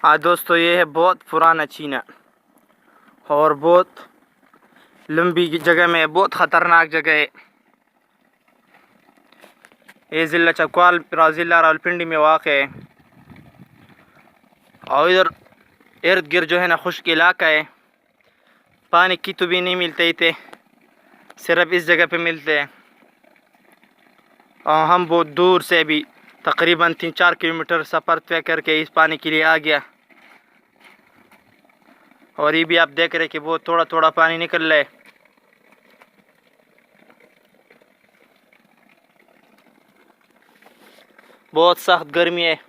हाँ दोस्तों, ये है बहुत पुराना चीना और बहुत लंबी जगह में, बहुत ख़तरनाक जगह है। ये ज़िला चकवाल ज़िला रावलपिंडी में वाक़ है और इधर इर्द गिर्द जो है ना खुश्क इलाका है। पानी की तो भी नहीं मिलते थे, सिर्फ इस जगह पे मिलते हैं। और हम बहुत दूर से भी तकरीबन 3-4 किलोमीटर सफ़र तय करके इस पानी के लिए आ गया। और ये भी आप देख रहे हैं कि बहुत थोड़ा थोड़ा पानी निकल रहा है। बहुत सख्त गर्मी है।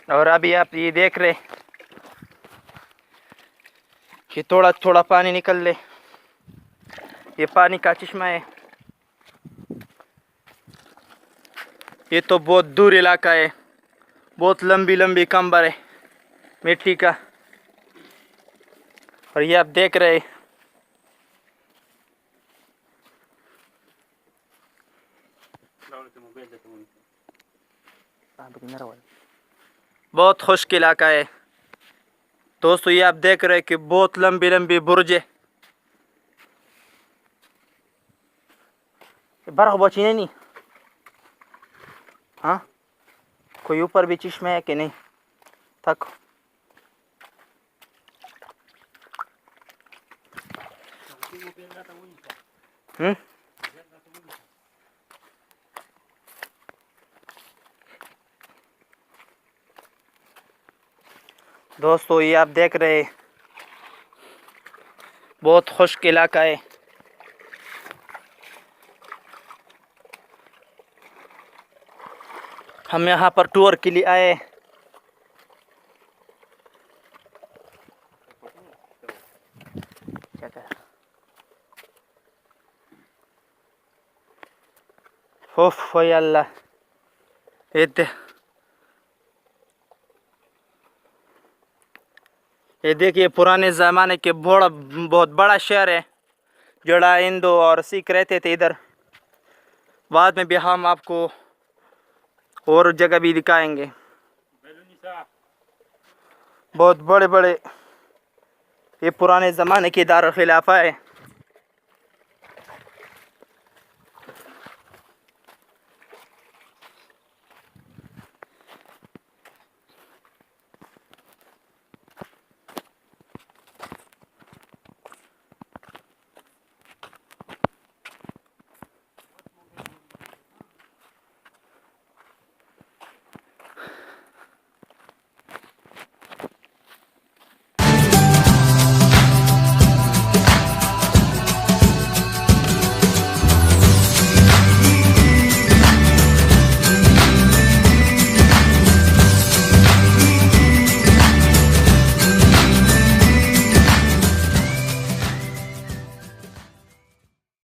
और अभी आप ये देख रहे कि थोड़ा थोड़ा पानी निकल ले। ये पानी का चश्मा है। ये तो बहुत दूर इलाका है, बहुत लंबी लंबी कंबर है मिट्टी का। और ये आप देख रहे बहुत खुश्क इलाका है दोस्तों। ये आप देख रहे कि बहुत लंबी लंबी बुर्ज है। बर्फ बची नहीं। हाँ, कोई ऊपर भी चश्मा है कि नहीं? तक दोस्तों, ये आप देख रहे बहुत खुश्क इलाका है। हम यहाँ पर टूर के लिए आए। ओफ अल्लाह, ये देखिए पुराने ज़माने के बहुत बड़ा शहर है। जड़ा हिंदू और सिख रहते थे इधर। बाद में भी हम आपको और जगह भी दिखाएंगे। बहुत बड़े बड़े ये पुराने ज़माने की दारुल खिलाफा है।